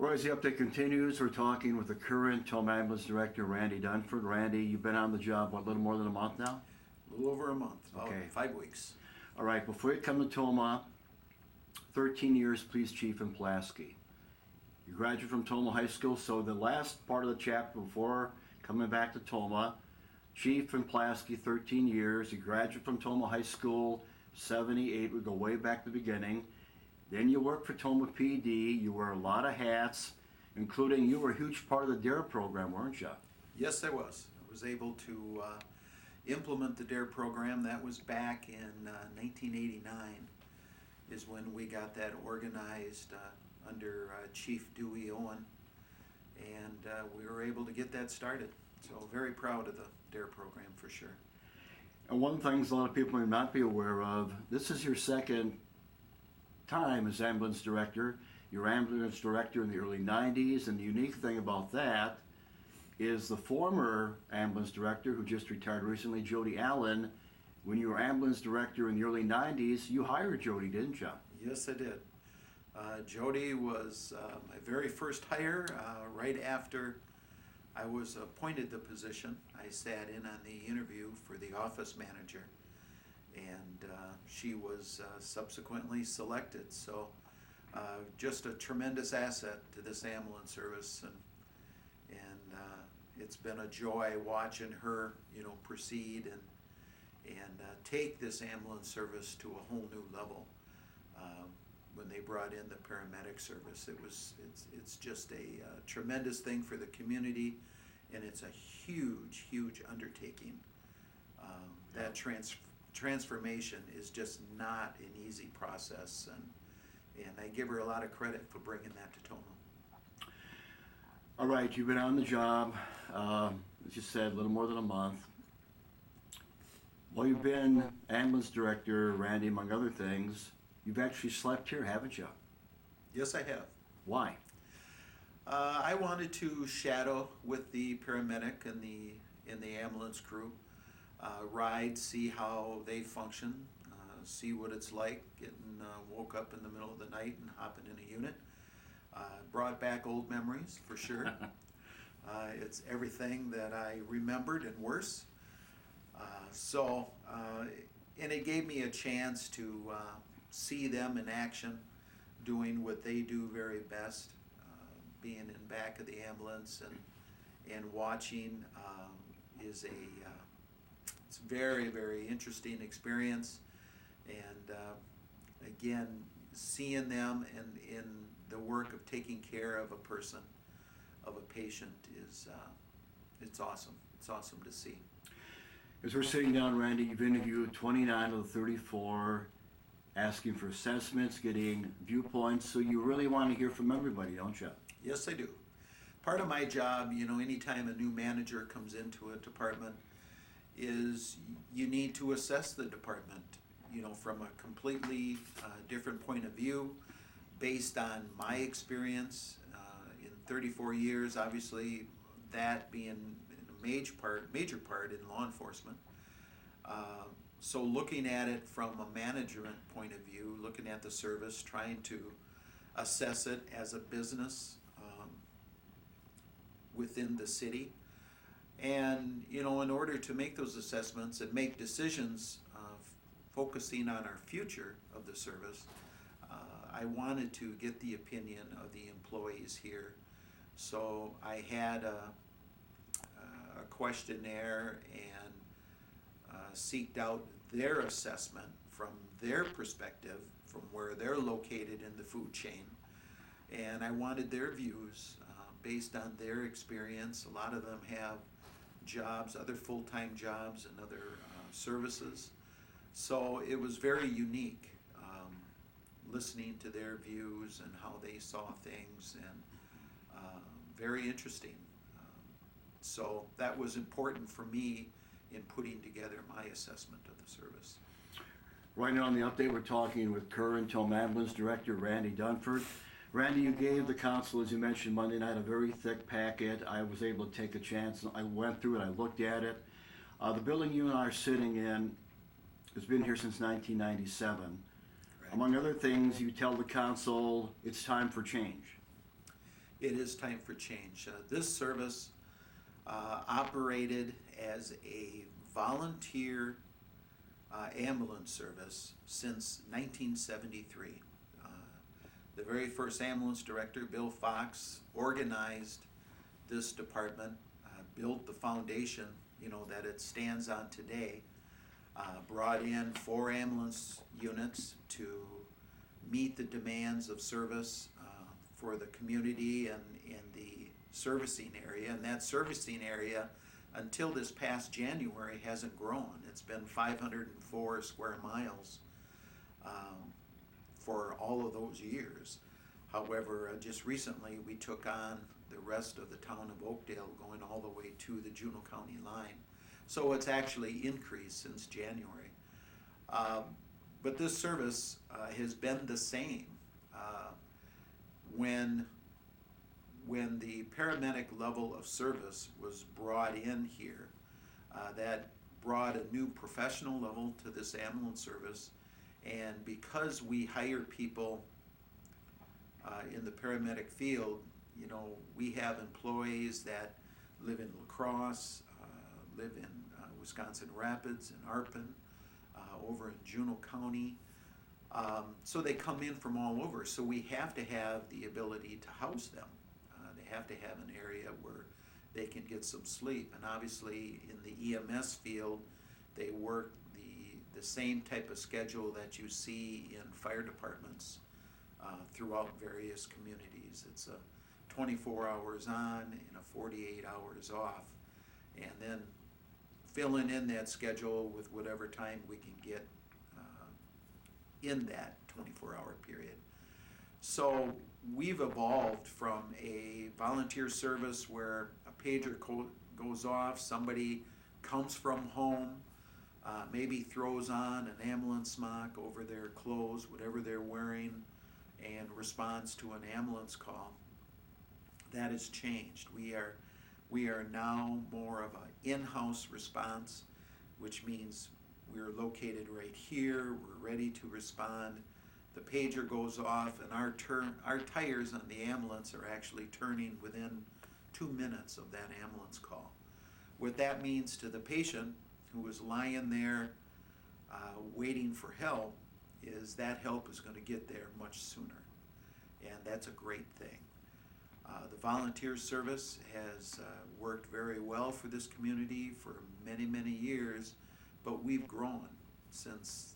Boys, the update continues. We're talking with the current Tomah Ambulance Director, Randy Dunford. Randy, you've been on the job, what, a little more than a month now? A little over a month, about Okay. 5 weeks. All right, before you come to Tomah, 13 years police chief in Pulaski. You graduated from Tomah High School, so the last part of the chapter before coming back to Tomah, chief in Pulaski, 13 years. You graduated from Tomah High School, 78. We go way back to the beginning. Then you worked for Tomah PD. You wear a lot of hats, including you were a huge part of the DARE program, weren't you? Yes, I was. I was able to implement the DARE program. That was back in 1989 is when we got that organized under Chief Dewey Owen, and we were able to get that started. So very proud of the DARE program for sure. And one of the things a lot of people may not be aware of, this is your second time as ambulance director. You were ambulance director in the early 90s, and the unique thing about that is the former ambulance director who just retired recently, Jody Allen, when you were ambulance director in the early 90s, you hired Jody, didn't you? Yes, I did. Jody was my very first hire right after I was appointed the position. I sat in on the interview for the office manager, and she was subsequently selected. So just a tremendous asset to this ambulance service, and it's been a joy watching her, proceed and take this ambulance service to a whole new level. When they brought in the paramedic service, it's just a tremendous thing for the community, and it's a huge undertaking. That transformation is just not an easy process, and I give her a lot of credit for bringing that to Tomah. All right, you've been on the job, as you said, a little more than a month. Well, you've been ambulance director, Randy, among other things. You've actually slept here, haven't you? Yes, I have. Why? I wanted to shadow with the paramedic and the ambulance crew, ride, see how they function, see what it's like getting woke up in the middle of the night and hopping in a unit. Brought back old memories for sure. It's everything that I remembered and worse. And it gave me a chance to see them in action, doing what they do very best, being in back of the ambulance and watching is it's very interesting experience. And again, seeing them in the work of taking care of a person, of a patient, is it's awesome. It's awesome to see. As we're sitting down, Randy, you've interviewed 29 of the 34, asking for assessments, getting viewpoints, so you really want to hear from everybody, don't you? Yes, I do. Part of my job, anytime a new manager comes into a department, is you need to assess the department, from a completely different point of view, based on my experience in 34 years, obviously that being a major part in law enforcement. So looking at it from a management point of view, looking at the service, trying to assess it as a business within the city. And, in order to make those assessments and make decisions focusing on our future of the service, I wanted to get the opinion of the employees here. So I had a questionnaire and seeked out their assessment from their perspective, from where they're located in the food chain. And I wanted their views based on their experience. A lot of them have jobs, other full-time jobs and other services. So it was very unique listening to their views and how they saw things, and very interesting. So that was important for me in putting together my assessment of the service. Right now on the update, we're talking with current Tomah Ambulance Director, Randy Dunford. Randy, you gave the council, as you mentioned, Monday night, a very thick packet. I was able to take a chance. I went through it. I looked at it. The building you and I are sitting in has been here since 1997. Right. Among other things, you tell the council it's time for change. It is time for change. This service operated as a volunteer ambulance service since 1973. The very first ambulance director, Bill Fox, organized this department, built the foundation, that it stands on today, brought in 4 ambulance units to meet the demands of service for the community and in the servicing area. And that servicing area, until this past January, hasn't grown. It's been 504 square miles for all of those years. However, just recently we took on the rest of the town of Oakdale, going all the way to the Juneau County line. So it's actually increased since January. But this service has been the same. When the paramedic level of service was brought in here, that brought a new professional level to this ambulance service. And because we hire people in the paramedic field, we have employees that live in La Crosse, live in Wisconsin Rapids and Arpin, over in Juneau County. So they come in from all over. So we have to have the ability to house them. They have to have an area where they can get some sleep. And obviously in the EMS field, they work the same type of schedule that you see in fire departments throughout various communities. It's a 24 hours on and a 48 hours off, and then filling in that schedule with whatever time we can get in that 24-hour period. So we've evolved from a volunteer service where a pager goes off, somebody comes from home, maybe throws on an ambulance smock over their clothes, whatever they're wearing, and responds to an ambulance call. That has changed. We are now more of an in-house response, which means we're located right here, we're ready to respond. The pager goes off, and our tires on the ambulance are actually turning within 2 minutes of that ambulance call. What that means to the patient who is lying there waiting for help is that help is going to get there much sooner, and that's a great thing. The volunteer service has worked very well for this community for many, many years, but we've grown since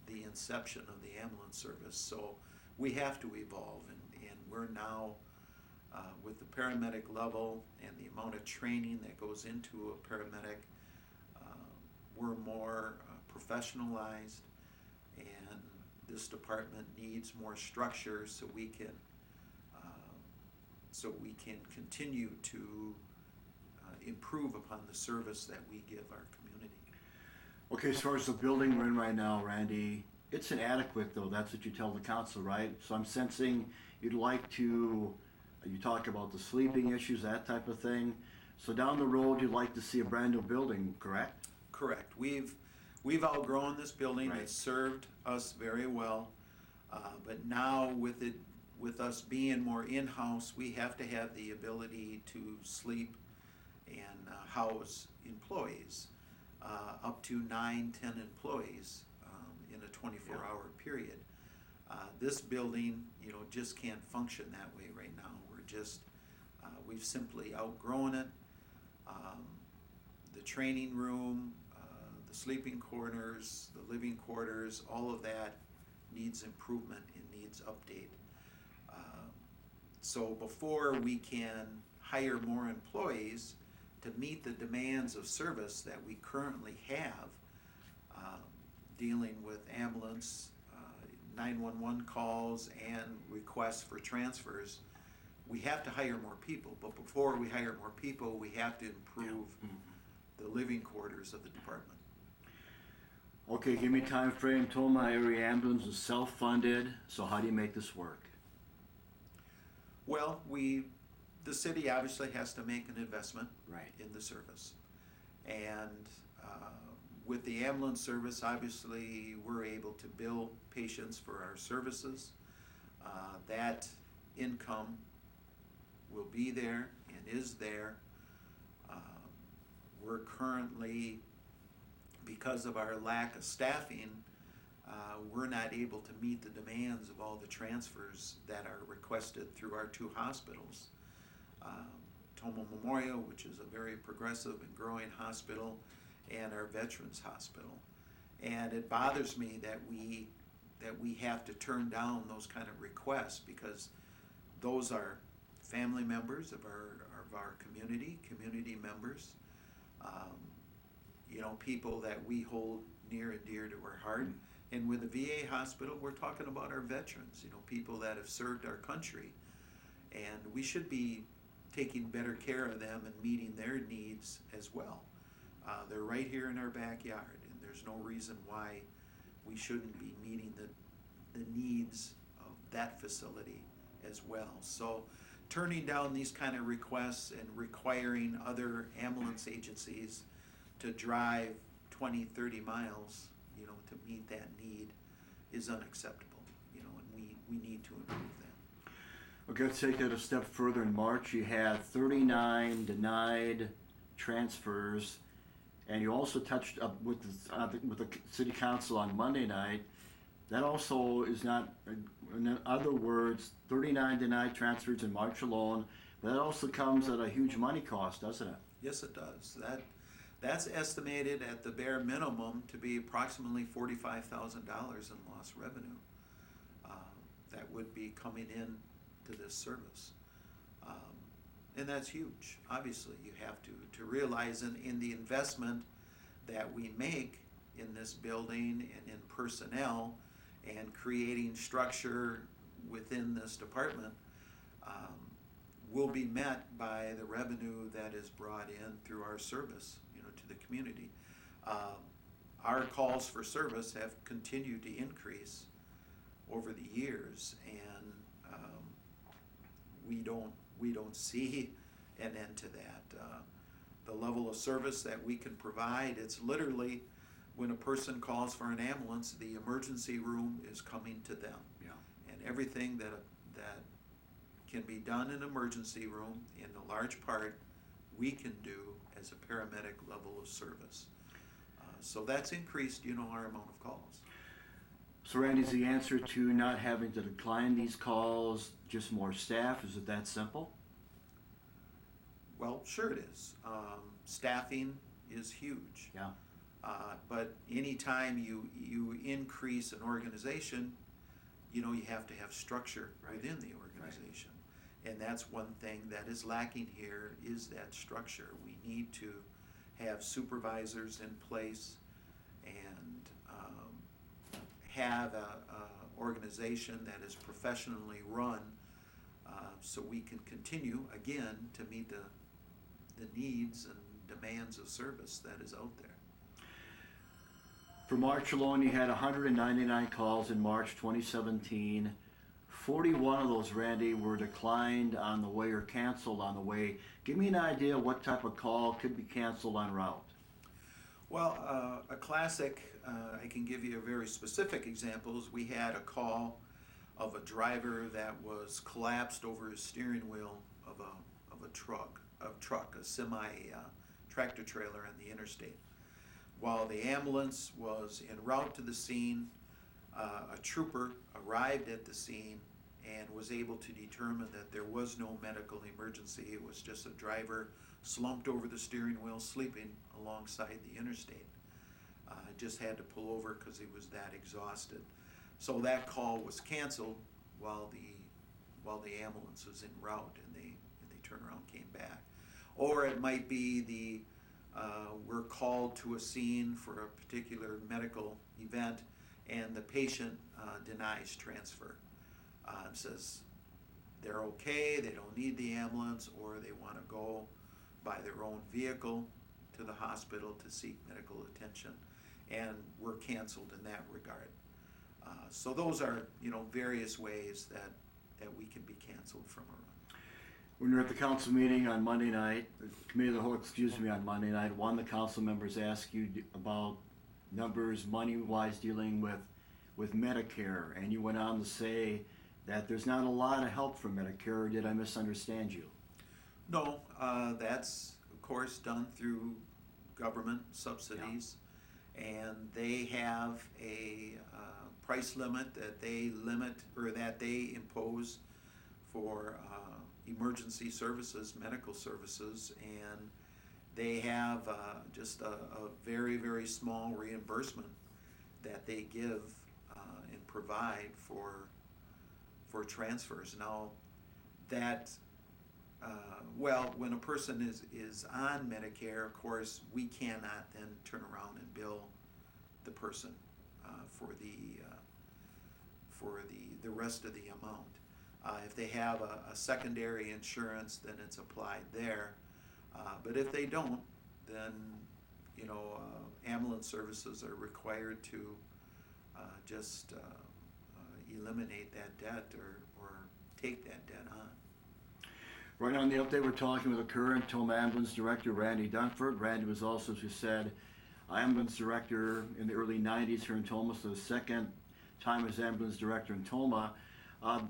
the inception of the ambulance service. So we have to evolve, and we're now with the paramedic level and the amount of training that goes into a paramedic, we're more professionalized, and this department needs more structure so we can continue to improve upon the service that we give our community. Okay, as far as the building we're in right now, Randy, it's inadequate though. That's what you tell the council, right? So I'm sensing you'd like to, you talk about the sleeping issues, that type of thing. So down the road, you'd like to see a brand new building, correct? Correct. We've outgrown this building. Right. It's served us very well, but now with us being more in-house, we have to have the ability to sleep and house employees, up to 9-10 employees in a 24-hour period. This building, just can't function that way right now. We've simply outgrown it. The training room, the sleeping quarters, the living quarters, all of that needs improvement and needs update. So before we can hire more employees to meet the demands of service that we currently have, dealing with ambulance, 911 calls, and requests for transfers, we have to hire more people. But before we hire more people, we have to improve the living quarters of the department. Okay, give me time frame. Tomah area ambulance is self-funded, so how do you make this work? Well, the city obviously has to make an investment in the service. And with the ambulance service, obviously, we're able to bill patients for our services. That income will be there and is there. We're currently, because of our lack of staffing, we're not able to meet the demands of all the transfers that are requested through our two hospitals. Tomah Memorial, which is a very progressive and growing hospital, and our Veterans Hospital. And it bothers me that we have to turn down those kind of requests, because those are family members of our community members, people that we hold near and dear to our heart. And with the VA hospital, we're talking about our veterans, people that have served our country. And we should be taking better care of them and meeting their needs as well. They're right here in our backyard, and there's no reason why we shouldn't be meeting the needs of that facility as well. So turning down these kind of requests and requiring other ambulance agencies to drive 20, 30 miles, to meet that need is unacceptable, and we need to improve that. Okay, let's take it a step further. In March, you had 39 denied transfers, and you also touched up with the city council on Monday night. That also is not, in other words, 39 denied transfers in March alone. That also comes at a huge money cost, doesn't it? Yes, it does. That's estimated at the bare minimum to be approximately $45,000 in lost revenue that would be coming in to this service. And that's huge. Obviously, you have to realize in the investment that we make in this building and in personnel and creating structure within this department will be met by the revenue that is brought in through our service, to the community. Our calls for service have continued to increase over the years, and we don't see an end to that. The level of service that we can provide, it's literally when a person calls for an ambulance, the emergency room is coming to them. Yeah. And everything that can be done in an emergency room, in a large part, we can do as a paramedic level of service. So that's increased, our amount of calls. So Randy, is the answer to not having to decline these calls just more staff? Is it that simple? Well, sure it is. Staffing is huge. Yeah. But anytime you increase an organization, you have to have structure within the organization. Right. And that's one thing that is lacking here, is that structure. We need to have supervisors in place and have a organization that is professionally run, so we can continue, again, to meet the needs and demands of service that is out there. For March alone, you had 199 calls in March 2017. 41 of those, Randy, were declined on the way or canceled on the way. Give me an idea what type of call could be canceled en route. Well, a classic, I can give you a very specific examples. We had a call of a driver that was collapsed over his steering wheel of a truck, a semi tractor trailer on the interstate. While the ambulance was en route to the scene, a trooper arrived at the scene and was able to determine that there was no medical emergency. It was just a driver slumped over the steering wheel, sleeping alongside the interstate. Just had to pull over because he was that exhausted. So that call was canceled while the ambulance was en route, and they turned around and came back. Or it might be we're called to a scene for a particular medical event, and the patient denies transfer. Says they're okay, they don't need the ambulance, or they want to go by their own vehicle to the hospital to seek medical attention, and we're canceled in that regard. So those are various ways that we can be canceled from a run. When you were at the council meeting on Monday night, committee of the whole, on Monday night, one of the council members asked you about numbers, money-wise, dealing with Medicare, and you went on to say that there's not a lot of help from Medicare. Or did I misunderstand you? No, that's of course done through government subsidies, and they have a price limit that they limit or that they impose for emergency services, medical services, and they have just a very, very small reimbursement that they give and provide for transfers. Now, that well, when a person is on Medicare, of course, we cannot then turn around and bill the person for the rest of the amount. If they have a secondary insurance, then it's applied there. But if they don't, then ambulance services are required to just eliminate that debt or take that debt on. Right on the update, we're talking with the current Tomah Ambulance Director, Randy Dunford. Randy was also, as you said, ambulance director in the early 90s here in Tomah, so the second time as ambulance director in Tomah.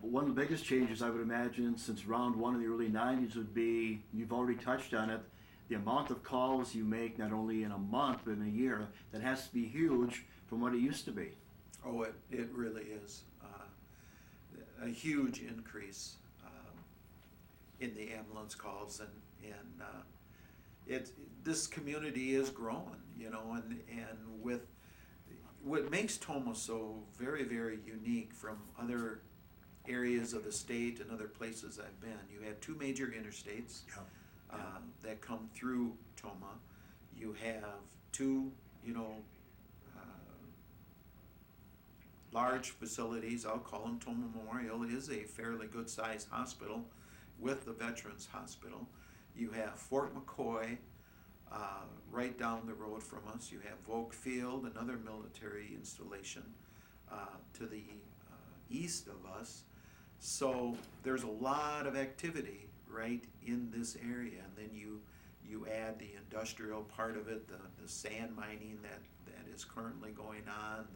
One of the biggest changes I would imagine since round one in the early 90s would be, you've already touched on it, the amount of calls you make not only in a month but in a year. That has to be huge from what it used to be. Oh, it really is. A huge increase in the ambulance calls, and this community is growing, and with what makes Tomah so very, very unique from other areas of the state and other places I've been. You have two major interstates that come through Tomah. You have two, large facilities. I'll call them. Tomah Memorial is a fairly good-sized hospital with the Veterans Hospital. You have Fort McCoy right down the road from us. You have Volk Field, another military installation to the east of us. So there's a lot of activity right in this area, and then you add the industrial part of it, the sand mining that is currently going on,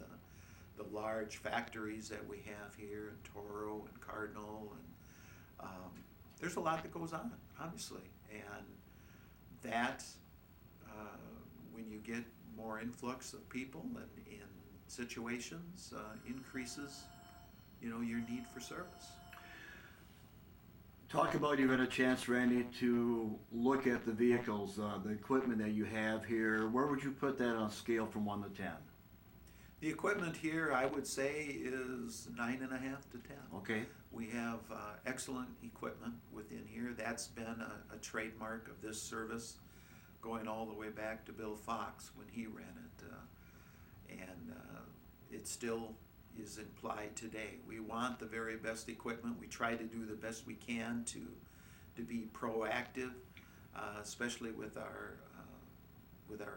the large factories that we have here in Toro and Cardinal, and there's a lot that goes on, obviously, and that when you get more influx of people and in situations increases your need for service. Talk about, you've had a chance, Randy, to look at the vehicles, the equipment that you have here. Where would you put that on a scale from 1 to 10? The equipment here, I would say, is 9.5 to 10. Okay. We have excellent equipment within here. That's been a trademark of this service, going all the way back to Bill Fox when he ran it, and it still is implied today. We want the very best equipment. We try to do the best we can to be proactive, especially with our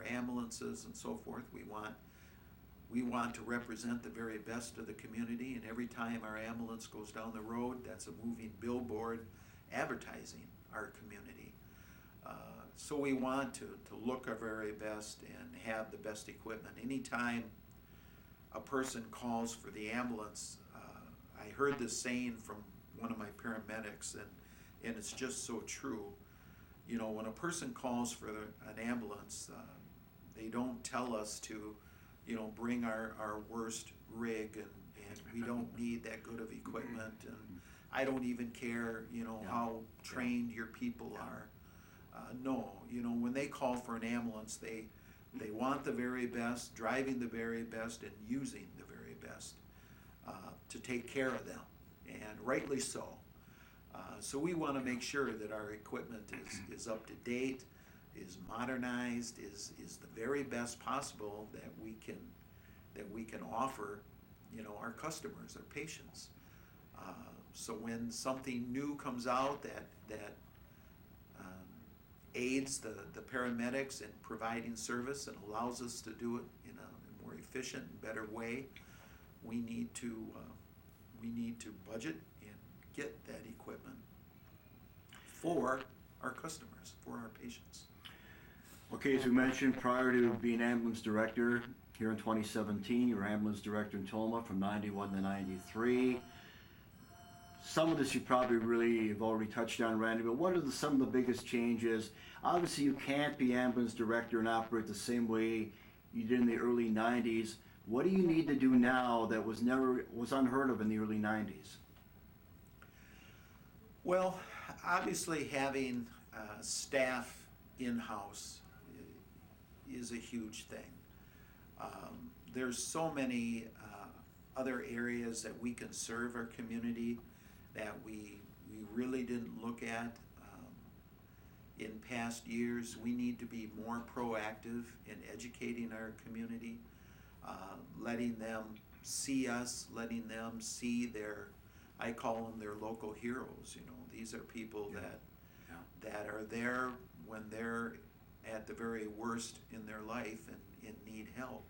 ambulances and so forth. We want to represent the very best of the community, and every time our ambulance goes down the road, that's a moving billboard advertising our community. So we want to look our very best and have the best equipment. Anytime a person calls for the ambulance, I heard this saying from one of my paramedics, and it's just so true. When a person calls for an ambulance, they don't tell us to bring our worst rig, and we don't need that good of equipment, and I don't even care how trained your people are. No, when they call for an ambulance, they want the very best, driving the very best, and using the very best to take care of them, and rightly so. So we want to make sure that our equipment is up to date, is modernized, is the very best possible that we can offer our customers, our patients. So when something new comes out that aids the paramedics in providing service and allows us to do it in a more efficient and better way, we need to budget and get that equipment for our customers, for our patients. Okay, as we mentioned, prior to being ambulance director here in 2017, you were ambulance director in Tomah from 91 to 93. some of this you probably really have already touched on, Randy, but what are some of the biggest changes? Obviously, you can't be ambulance director and operate the same way you did in the early 90s. What do you need to do now that was unheard of in the early 90s? Well, obviously having staff in-house is a huge thing. There's so many other areas that we can serve our community that we really didn't look at in past years. We need to be more proactive in educating our community, letting them see us, letting them see I call them their local heroes. You know, these are people that are there when they're at the very worst in their life and need help.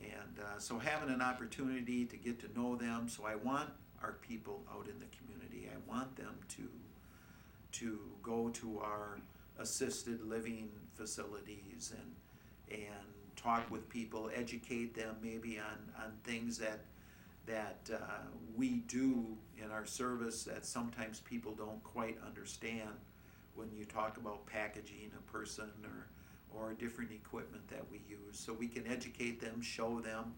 And so having an opportunity to get to know them, so I want our people out in the community. I want them to go to our assisted living facilities and talk with people, educate them maybe on things that we do in our service that sometimes people don't quite understand when you talk about packaging a person or different equipment that we use. So we can educate them, show them,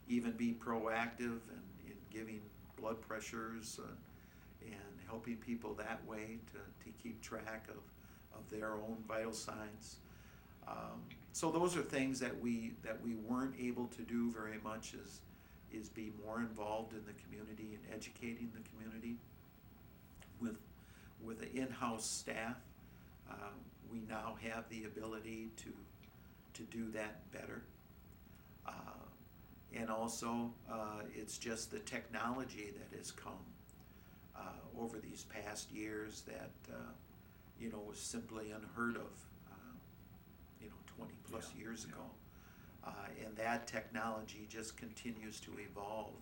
even be proactive in giving blood pressures and helping people that way to keep track of their own vital signs. So those are things that we weren't able to do very much, is be more involved in the community and educating the community. With the in-house staff, we now have the ability to do that better. And also, it's just the technology that has come over these past years that was simply unheard of 20 plus years ago. And that technology just continues to evolve,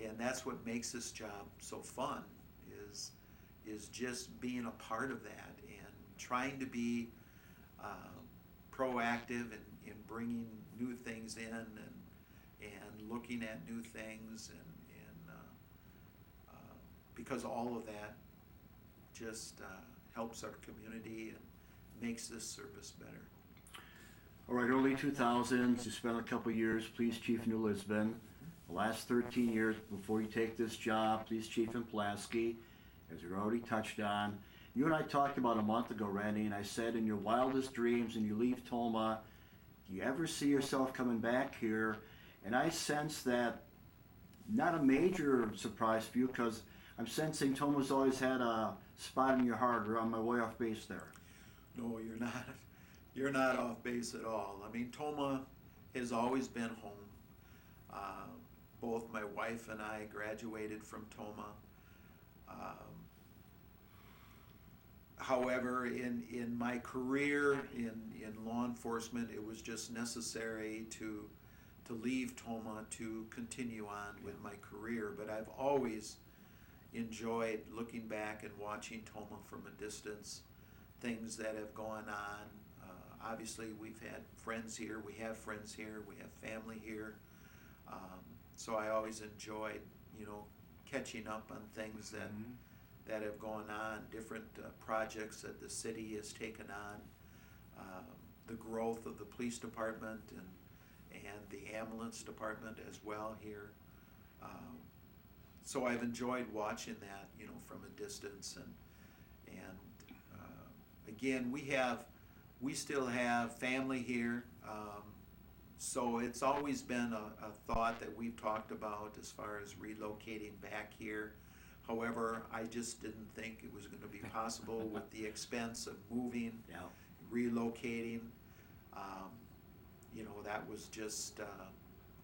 and that's what makes this job so fun, is just being a part of that and trying to be proactive in bringing new things in and looking at new things and because all of that just helps our community and makes this service better. All right, early 2000s, you spent a couple years police chief in New Lisbon. The last 13 years before you take this job, police chief in Pulaski, as you already touched on. You and I talked about a month ago, Randy, and I said in your wildest dreams and you leave Tomah, do you ever see yourself coming back here? And I sense that not a major surprise for you, because I'm sensing Tomah's always had a spot in your heart, or on my way off base there. No, you're not. You're not off base at all. I mean, Tomah has always been home. Both my wife and I graduated from Tomah. However, in my career in law enforcement, it was just necessary to leave Tomah to continue on with my career. But I've always enjoyed looking back and watching Tomah from a distance, things that have gone on. Obviously, we've had friends here, we have friends here, we have family here. So I always enjoyed, catching up on things that have gone on, different projects that the city has taken on, the growth of the police department and the ambulance department as well here. So I've enjoyed watching that, from a distance, and again, we still have family here. So it's always been a thought that we've talked about as far as relocating back here. However, I just didn't think it was going to be possible with the expense of moving, relocating. That was just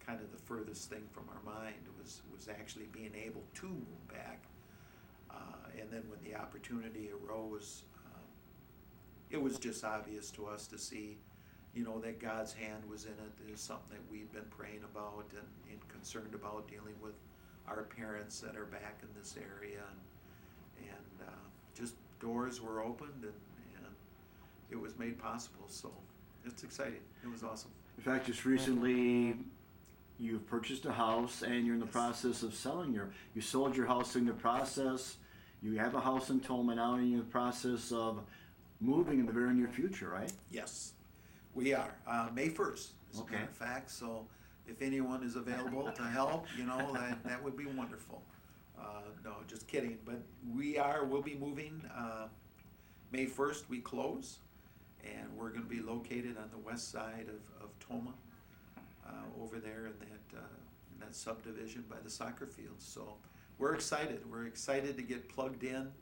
kind of the furthest thing from our mind, was actually being able to move back. And then when the opportunity arose, it was just obvious to us to see, that God's hand was in it. It was something that we've been praying about and concerned about, dealing with our parents that are back in this area, and just doors were opened and it was made possible. So it's exciting. It was awesome. In fact, just recently, you've purchased a house and you're in the Yes. process of selling you sold your house in the process. You have a house in Tomah now and you're in the process of moving in the very near future, right? Yes, we are. May 1st, as a Okay. matter of fact. So if anyone is available to help, that would be wonderful. No, just kidding. But we'll be moving. May 1st, we close. And we're going to be located on the west side of Tomah, over there in that subdivision by the soccer fields. So we're excited. We're excited to get plugged in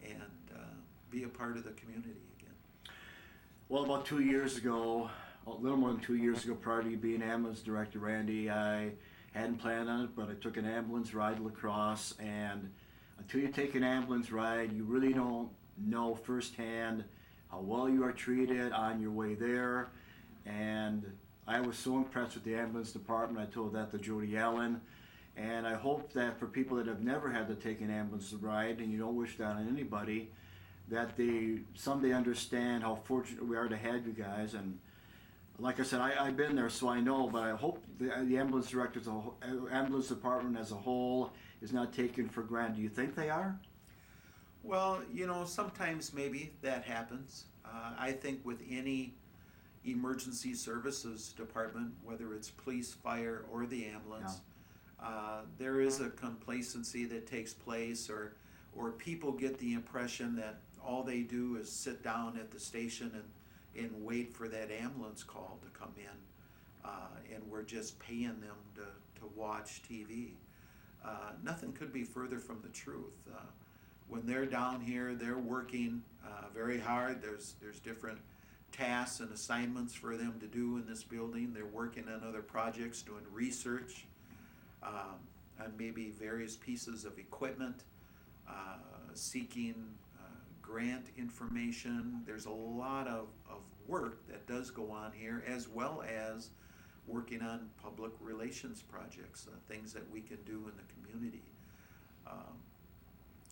and be a part of the community again. Well, about 2 years ago, a little more than 2 years ago, prior to you being ambulance director, Randy, I hadn't planned on it, but I took an ambulance ride to La Crosse, and until you take an ambulance ride, you really don't know firsthand how well you are treated on your way there. And I was so impressed with the ambulance department. I told that to Jody Allen. And I hope that for people that have never had to take an ambulance ride, and you don't wish that on anybody, that they someday understand how fortunate we are to have you guys. And like I said, I've been there, so I know, but I hope the ambulance directors, ambulance department as a whole is not taken for granted. Do you think they are? Well, sometimes maybe that happens. I think with any emergency services department, whether it's police, fire, or the ambulance, there is a complacency that takes place, or people get the impression that all they do is sit down at the station and wait for that ambulance call to come in, and we're just paying them to watch TV. Nothing could be further from the truth. When they're down here, they're working very hard. There's different tasks and assignments for them to do in this building. They're working on other projects, doing research on maybe various pieces of equipment, seeking grant information. There's a lot of work that does go on here, as well as working on public relations projects, things that we can do in the community.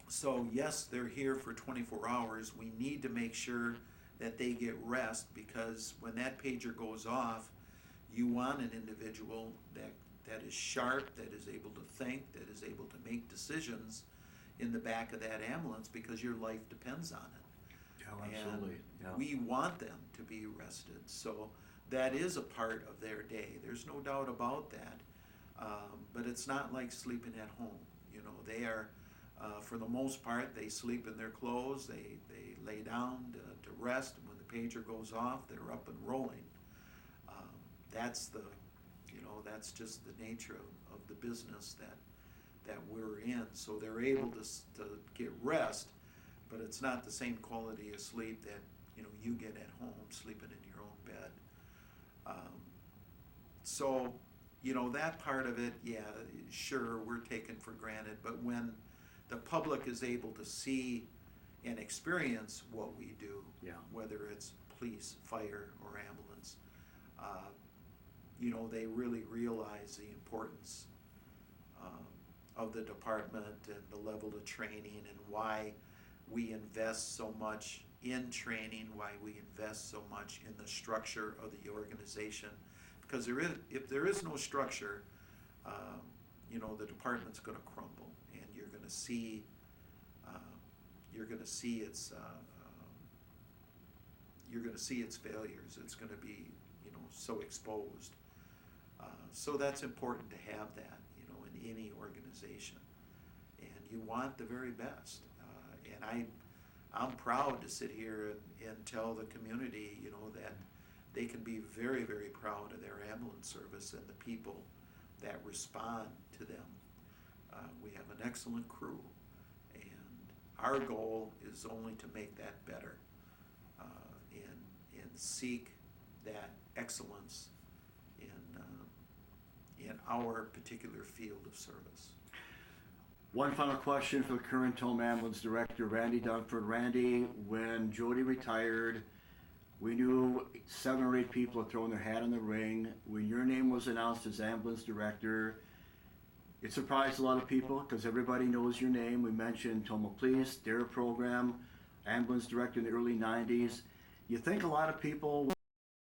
So yes, they're here for 24 hours. We need to make sure that they get rest, because when that pager goes off, you want an individual that is sharp, that is able to think, that is able to make decisions in the back of that ambulance, because your life depends on it. Yeah, absolutely. And we want them to be rested. So that is a part of their day. There's no doubt about that. But it's not like sleeping at home. They are, for the most part, they sleep in their clothes. They lay down to rest. And when the pager goes off, they're up and rolling. That's just the nature of the business that we're in. So they're able to get rest, but it's not the same quality of sleep that you get at home, sleeping in your own bed. So that part of it, yeah, sure, we're taken for granted. But when the public is able to see and experience what we do, whether it's police, fire, or ambulance, they really realize the importance of the department and the level of training, and why we invest so much in training, why we invest so much in the structure of the organization. Because if there is no structure, the department's going to crumble, and you're going to see its failures. It's going to be so exposed. So that's important to have that in any organization, and you want the very best. And I'm proud to sit here and tell the community that they can be very, very proud of their ambulance service and the people that respond to them. We have an excellent crew, and our goal is only to make that better, and seek that excellence in our particular field of service. One final question for the current Tomah Ambulance Director, Randy Dunford. Randy, when Jody retired, we knew 7 or 8 people had thrown their hat in the ring. When your name was announced as Ambulance Director, it surprised a lot of people, because everybody knows your name. We mentioned Tomah Police, DARE program, Ambulance Director in the early 90s. You think a lot of people